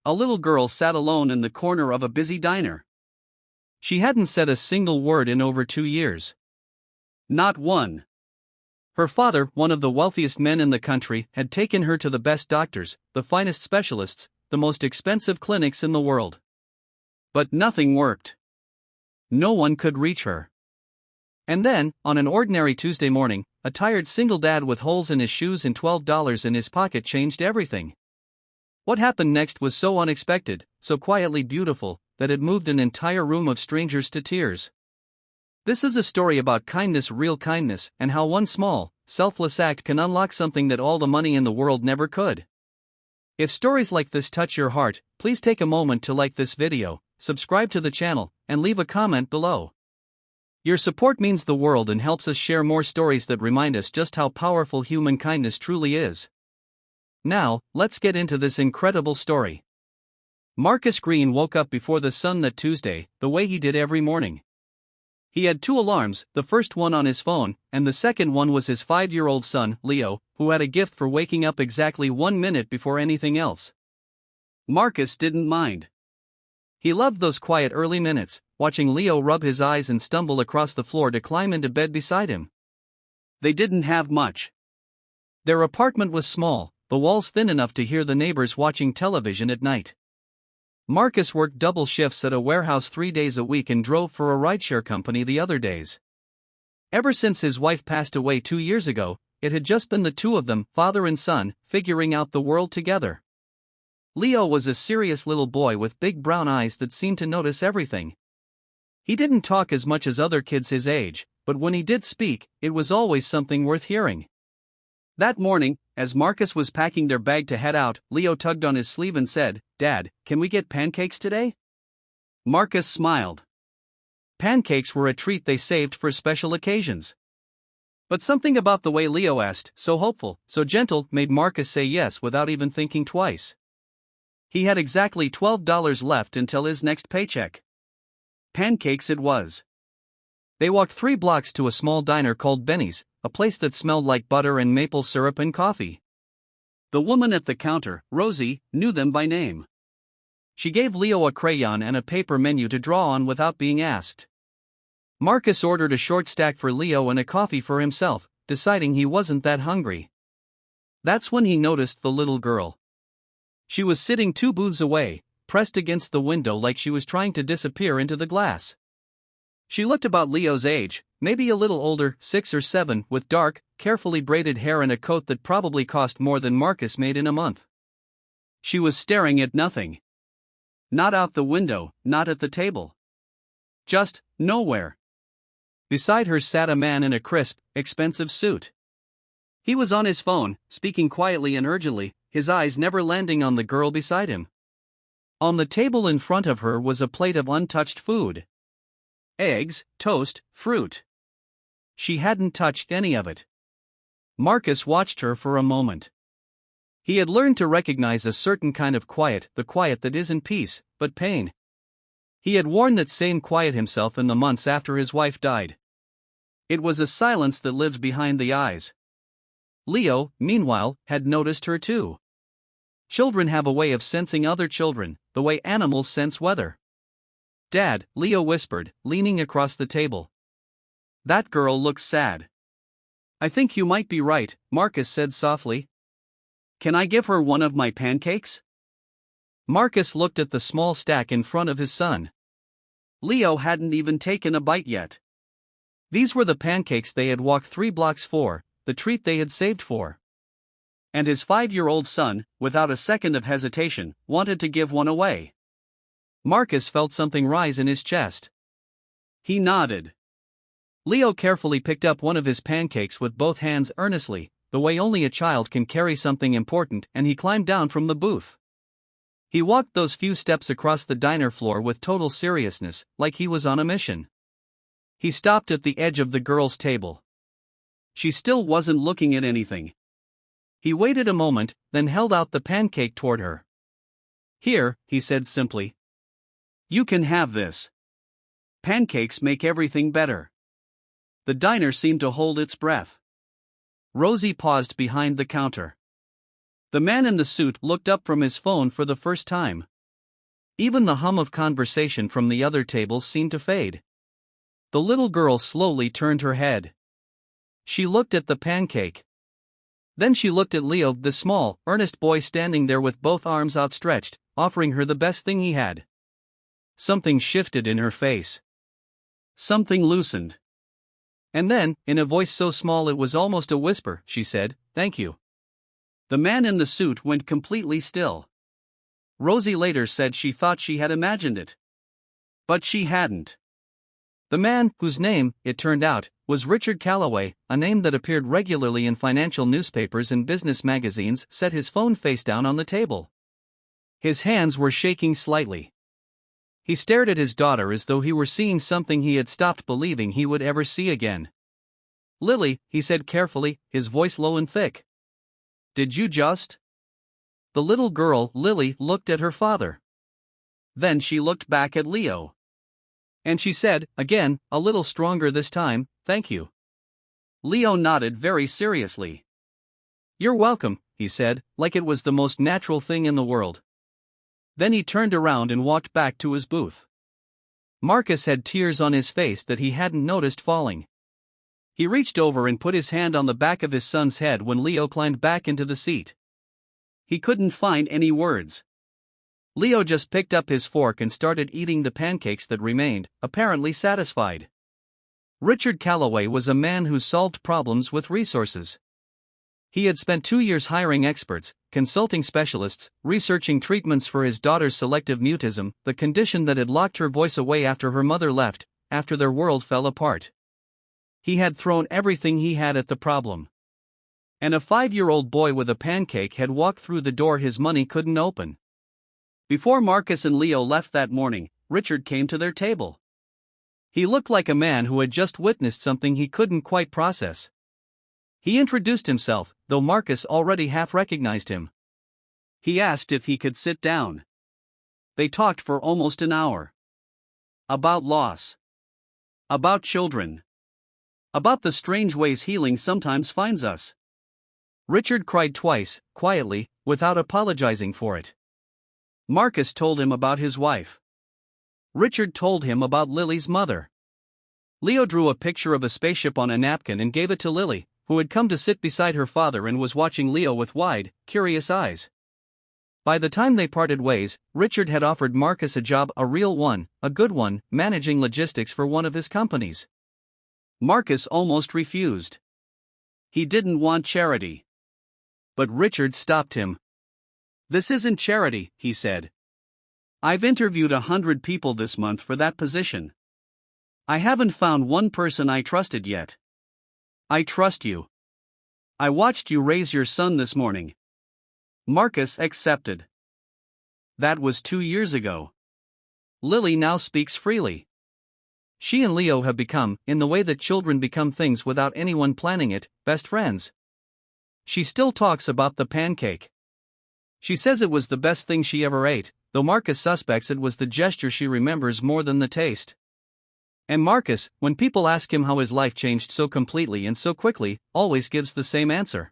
a little girl sat alone in the corner of a busy diner. She hadn't said a single word in over 2 years. Not one. Her father, one of the wealthiest men in the country, had taken her to the best doctors, the finest specialists, the most expensive clinics in the world. But nothing worked. No one could reach her. And then, on an ordinary Tuesday morning, a tired single dad with holes in his shoes and $12 in his pocket changed everything. What happened next was so unexpected, so quietly beautiful, that it moved an entire room of strangers to tears. This is a story about kindness, real kindness, and how one small, selfless act can unlock something that all the money in the world never could. If stories like this touch your heart, please take a moment to like this video, subscribe to the channel, and leave a comment below. Your support means the world and helps us share more stories that remind us just how powerful human kindness truly is. Now, let's get into this incredible story. Marcus Green woke up before the sun that Tuesday, the way he did every morning. He had 2 alarms, the first one on his phone, and the second one was his 5-year-old son, Leo, who had a gift for waking up exactly 1 minute before anything else. Marcus didn't mind. He loved those quiet early minutes, watching Leo rub his eyes and stumble across the floor to climb into bed beside him. They didn't have much. Their apartment was small, the walls thin enough to hear the neighbors watching television at night. Marcus worked double shifts at a warehouse 3 days a week and drove for a rideshare company the other days. Ever since his wife passed away 2 years ago, it had just been the two of them, father and son, figuring out the world together. Leo was a serious little boy with big brown eyes that seemed to notice everything. He didn't talk as much as other kids his age, but when he did speak, it was always something worth hearing. That morning, as Marcus was packing their bag to head out, Leo tugged on his sleeve and said, "Dad, can we get pancakes today?" Marcus smiled. Pancakes were a treat they saved for special occasions. But something about the way Leo asked, so hopeful, so gentle, made Marcus say yes without even thinking twice. He had exactly $12 left until his next paycheck. Pancakes it was. They walked 3 blocks to a small diner called Benny's, a place that smelled like butter and maple syrup and coffee. The woman at the counter, Rosie, knew them by name. She gave Leo a crayon and a paper menu to draw on without being asked. Marcus ordered a short stack for Leo and a coffee for himself, deciding he wasn't that hungry. That's when he noticed the little girl. She was sitting 2 booths away, pressed against the window like she was trying to disappear into the glass. She looked about Leo's age, maybe a little older, 6 or 7, with dark, carefully braided hair and a coat that probably cost more than Marcus made in a month. She was staring at nothing. Not out the window, not at the table. Just nowhere. Beside her sat a man in a crisp, expensive suit. He was on his phone, speaking quietly and urgently, his eyes never landing on the girl beside him. On the table in front of her was a plate of untouched food. Eggs, toast, fruit. She hadn't touched any of it. Marcus watched her for a moment. He had learned to recognize a certain kind of quiet, the quiet that isn't peace, but pain. He had worn that same quiet himself in the months after his wife died. It was a silence that lives behind the eyes. Leo, meanwhile, had noticed her too. Children have a way of sensing other children, the way animals sense weather. "Dad," Leo whispered, leaning across the table. "That girl looks sad." "I think you might be right," Marcus said softly. "Can I give her one of my pancakes?" Marcus looked at the small stack in front of his son. Leo hadn't even taken a bite yet. These were the pancakes they had walked 3 blocks for, the treat they had saved for. And his 5-year-old son, without a second of hesitation, wanted to give one away. Marcus felt something rise in his chest. He nodded. Leo carefully picked up one of his pancakes with both hands earnestly, the way only a child can carry something important, and he climbed down from the booth. He walked those few steps across the diner floor with total seriousness, like he was on a mission. He stopped at the edge of the girl's table. She still wasn't looking at anything. He waited a moment, then held out the pancake toward her. "Here," he said simply. "You can have this. Pancakes make everything better." The diner seemed to hold its breath. Rosie paused behind the counter. The man in the suit looked up from his phone for the first time. Even the hum of conversation from the other tables seemed to fade. The little girl slowly turned her head. She looked at the pancake. Then she looked at Leo, the small, earnest boy standing there with both arms outstretched, offering her the best thing he had. Something shifted in her face. Something loosened. And then, in a voice so small it was almost a whisper, she said, "Thank you." The man in the suit went completely still. Rosie later said she thought she had imagined it. But she hadn't. The man, whose name, it turned out, was Richard Calloway, a name that appeared regularly in financial newspapers and business magazines, set his phone face down on the table. His hands were shaking slightly. He stared at his daughter as though he were seeing something he had stopped believing he would ever see again. "Lily," he said carefully, his voice low and thick. "Did you just?" The little girl, Lily, looked at her father. Then she looked back at Leo. And she said, again, a little stronger this time, "Thank you." Leo nodded very seriously. "You're welcome," he said, like it was the most natural thing in the world. Then he turned around and walked back to his booth. Marcus had tears on his face that he hadn't noticed falling. He reached over and put his hand on the back of his son's head when Leo climbed back into the seat. He couldn't find any words. Leo just picked up his fork and started eating the pancakes that remained, apparently satisfied. Richard Calloway was a man who solved problems with resources. He had spent 2 years hiring experts, consulting specialists, researching treatments for his daughter's selective mutism, the condition that had locked her voice away after her mother left, after their world fell apart. He had thrown everything he had at the problem. And a 5-year-old boy with a pancake had walked through the door his money couldn't open. Before Marcus and Leo left that morning, Richard came to their table. He looked like a man who had just witnessed something he couldn't quite process. He introduced himself, though Marcus already half recognized him. He asked if he could sit down. They talked for almost an hour. About loss. About children. About the strange ways healing sometimes finds us. Richard cried twice, quietly, without apologizing for it. Marcus told him about his wife. Richard told him about Lily's mother. Leo drew a picture of a spaceship on a napkin and gave it to Lily, who had come to sit beside her father and was watching Leo with wide, curious eyes. By the time they parted ways, Richard had offered Marcus a job, a real one, a good one, managing logistics for one of his companies. Marcus almost refused. He didn't want charity. But Richard stopped him. "This isn't charity," he said. "I've interviewed 100 people this month for that position. I haven't found one person I trusted yet. I trust you. I watched you raise your son this morning." Marcus accepted. That was 2 years ago. Lily now speaks freely. She and Leo have become, in the way that children become things without anyone planning it, best friends. She still talks about the pancake. She says it was the best thing she ever ate, though Marcus suspects it was the gesture she remembers more than the taste. And Marcus, when people ask him how his life changed so completely and so quickly, always gives the same answer.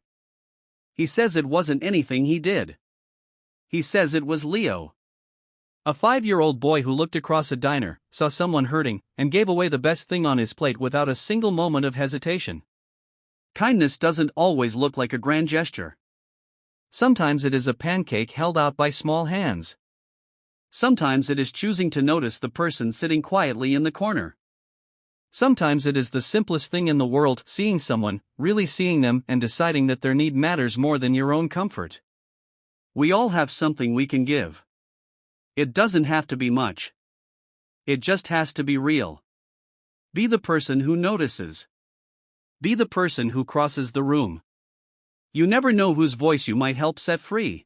He says it wasn't anything he did. He says it was Leo. A 5-year-old boy who looked across a diner, saw someone hurting, and gave away the best thing on his plate without a single moment of hesitation. Kindness doesn't always look like a grand gesture. Sometimes it is a pancake held out by small hands. Sometimes it is choosing to notice the person sitting quietly in the corner. Sometimes it is the simplest thing in the world, seeing someone, really seeing them, and deciding that their need matters more than your own comfort. We all have something we can give. It doesn't have to be much. It just has to be real. Be the person who notices. Be the person who crosses the room. You never know whose voice you might help set free.